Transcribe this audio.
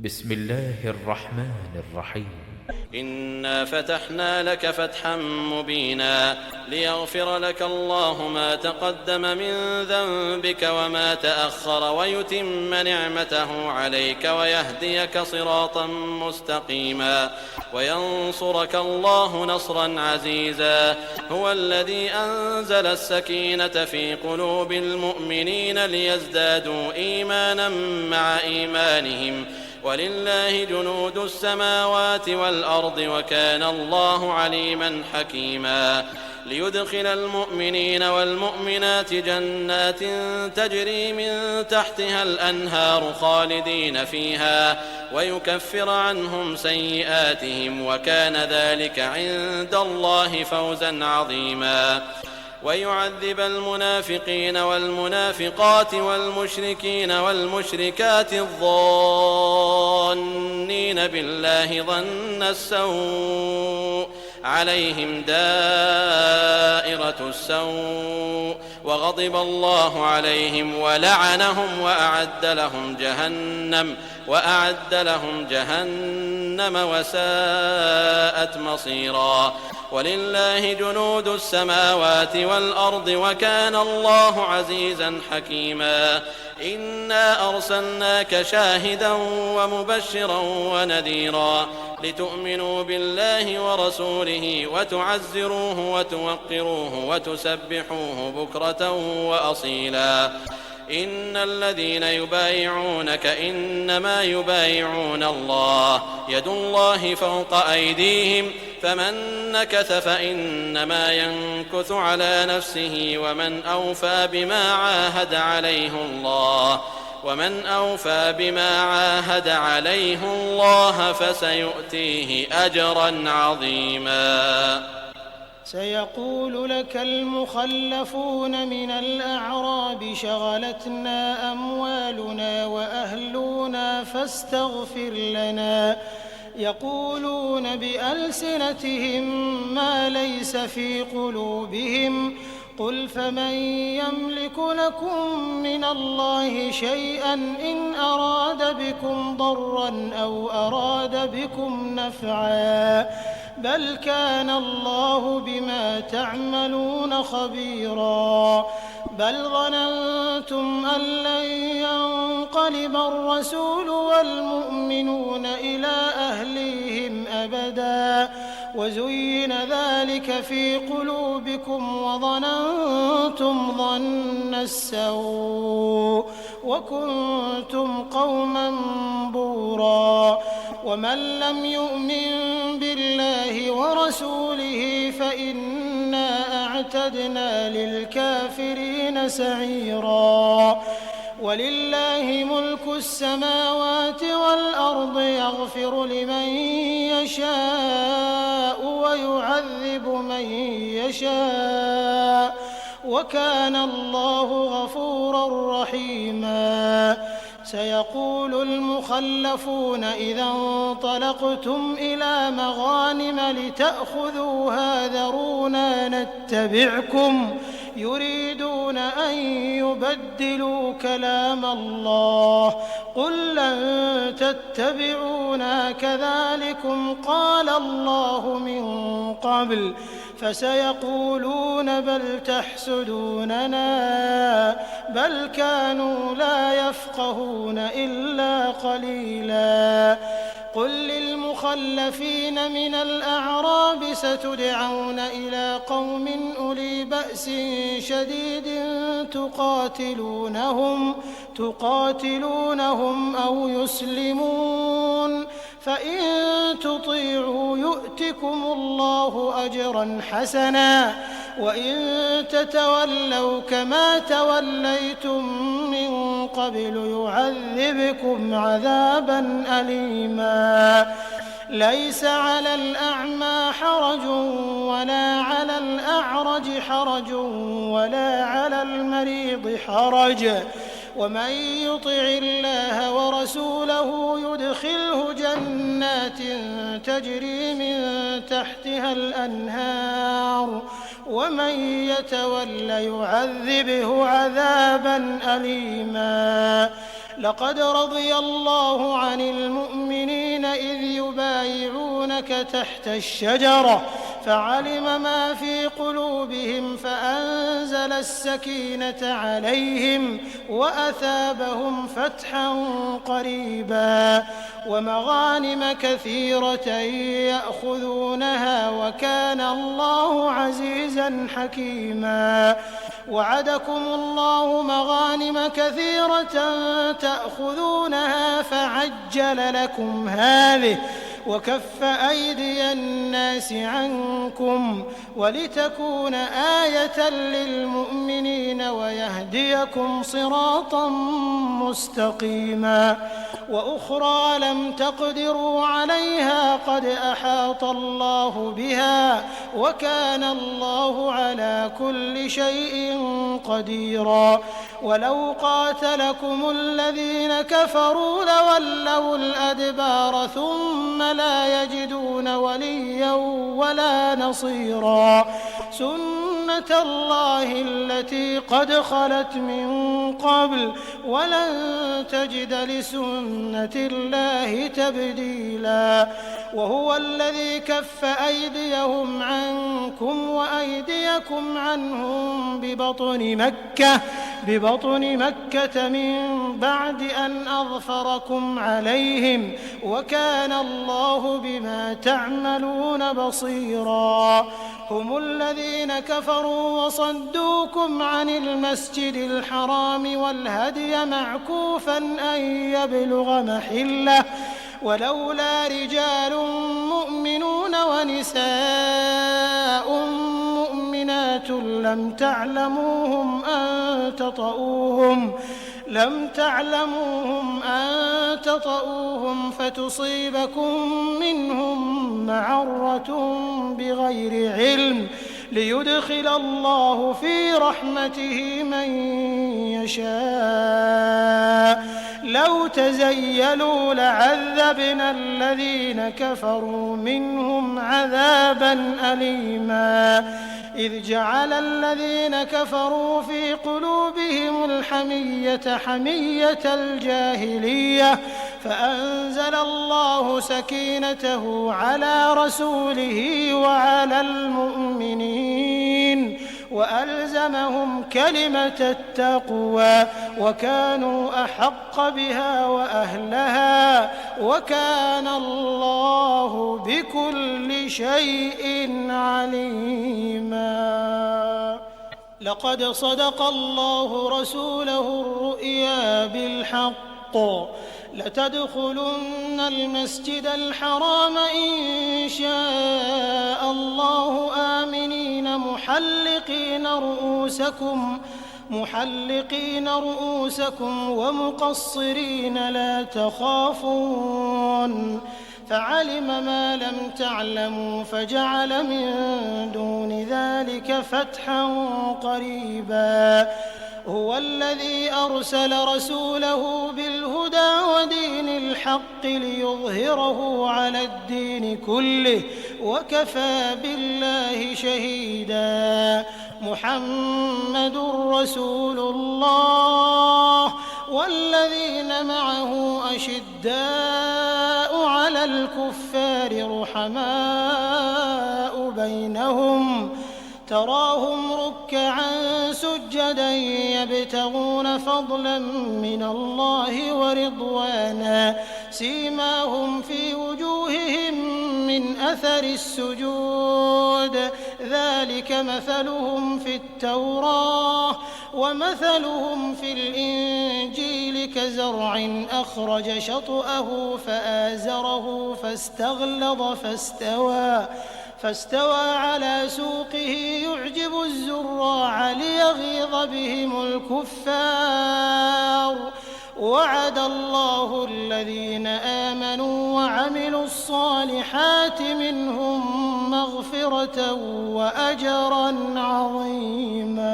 بسم الله الرحمن الرحيم. إنا فتحنا لك فتحا مبينا ليغفر لك الله ما تقدم من ذنبك وما تأخر ويتم نعمته عليك ويهديك صراطا مستقيما وينصرك الله نصرا عزيزا. هو الذي أنزل السكينة في قلوب المؤمنين ليزدادوا إيمانا مع إيمانهم ولله جنود السماوات والأرض وكان الله عليما حكيما. ليدخل المؤمنين والمؤمنات جنات تجري من تحتها الأنهار خالدين فيها ويكفر عنهم سيئاتهم وكان ذلك عند الله فوزا عظيما. ويعذب المنافقين والمنافقات والمشركين والمشركات الظانين بالله ظن السوء عليهم دائرة السوء وغضب الله عليهم ولعنهم وأعد لهم جهنم وساءت مصيرا. ولله جنود السماوات والأرض وكان الله عزيزا حكيما. إنا أرسلناك شاهدا ومبشرا ونذيرا لتؤمنوا بالله ورسوله وتعزروه وتوقروه وتسبحوه بكرة وأصيلا. إن الذين يبايعونك إنما يبايعون الله يد الله فوق أيديهم فمن نكث فإنما ينكث على نفسه ومن أوفى بما عاهد عليه الله فسيؤتيه أجرا عظيما. سيقول لك المخلفون من الأعراب شغلتنا أموالنا وأهلنا فاستغفر لنا يقولون بألسنتهم ما ليس في قلوبهم قل فمن يملك لكم من الله شيئا إن أراد بكم ضرا أو أراد بكم نفعا بل كان الله بما تعملون خبيرا. بل ظننتم أن لن ينقلب الرسول والمؤمنون إلى أهليهم أبدا وزين ذلك في قلوبكم وظننتم ظن السوء وكنتم قوما بورا. ومن لم يؤمن بالله ورسوله فإنا أعتدنا للكافرين سعيرا. ولله ملك السماوات والأرض يغفر لمن يشاء ويعذب من يشاء وكان الله غفورا رحيما. سيقول المخلفون إذا انطلقتم إلى مغانم لتأخذوها ذرونا نتبعكم يريدون أن يبدلوا كلام الله قل لن تتبعونا كذلكم قال الله من قبل فسيقولون بل تحسدوننا بل كانوا لا يفقهون إلا قليلا. قل للمخلفين من الأعراب ستدعون إلى قوم أولي بأس شديد تقاتلونهم أو يسلمون فإن تطيعوا يؤتكم الله أجرا حسنا وإن تتولوا كما توليتم من قبل يعذبكم عذابا أليما. ليس على الأعمى حرج ولا على الأعرج حرج ولا على المريض حرج ومن يطع الله ورسوله يدخله جنات تجري من تحتها الأنهار ومن يتول يعذبه عذابا أليما. لقد رضي الله عن المؤمنين يستأذنونك تحت الشجرة فعلم ما في قلوبهم فأنزل السكينة عليهم وأثابهم فتحا قريبا ومغانم كثيرة يأخذونها وكان الله عزيزا حكيما. وعدكم الله مغانم كثيرة تأخذونها فعجل لكم هذه وكف أيدي الناس عنكم ولتكون آية للمؤمنين ويهديكم صراطا مستقيما. وأخرى لم تقدروا عليها قد أحاط الله بها وكان الله على كل شيء قديرا. ولو قاتلكم الذين كفروا لولوا الأدبار ثم لا يجدون وليا ولا نصيرا. سنة الله التي قد خلت من قبل ولن تجد لسنة الله تبديلا. وهو الذي كف أيديهم عنكم وأيديكم عنهم ببطن مكة من بعد أن أظفركم عليهم وكان الله بما تعملون بصيرا. هم الذين كفروا وصدوكم عن المسجد الحرام والهدي معكوفا أن يبلغ محله ولولا رجال مؤمنون ونساء مؤمنات لم تعلموهم أن تطؤوهم فتصيبكم منهم معرة بغير علم ليدخل الله في رحمته من يشاء. لو تزيلوا لعذبنا الذين كفروا منهم عذابا أليما. إذ جعل الذين كفروا في قلوبهم الحمية حمية الجاهلية فأنزل الله سكينته على رسوله وعلى المؤمنين وألزمهم كلمة التقوى وكانوا أحق بها وأهلها وكان الله بكل شيء عليما. لقد صدق الله رسوله الرؤيا بالحق لتدخلن المسجد الحرام إن شاء الله آمنين محلقين رؤوسكم ومقصرين لا تخافون فعلم ما لم تعلموا فجعل من دون ذلك فتحا قريبا. هو الذي أرسل رسوله بالهدى ودين الحق ليظهره على الدين كله وكفى بالله شهيدا. محمد رسول الله والذين معه أشداء على الكفار رحماء بينهم تراهم ركعا سجدا يبتغون فضلا من الله ورضوانا سيماهم في وجوههم من أثر السجود ذلك مثلهم في التوراة ومثلهم في الإنجيل كزرع أخرج شطأه فآزره فاستغلظ فاستوى على سوقه يعجب الزراع ليغيظ بهم الكفار. وعد الله الذين آمنوا وعملوا الصالحات منهم مغفرة وأجرا عظيما.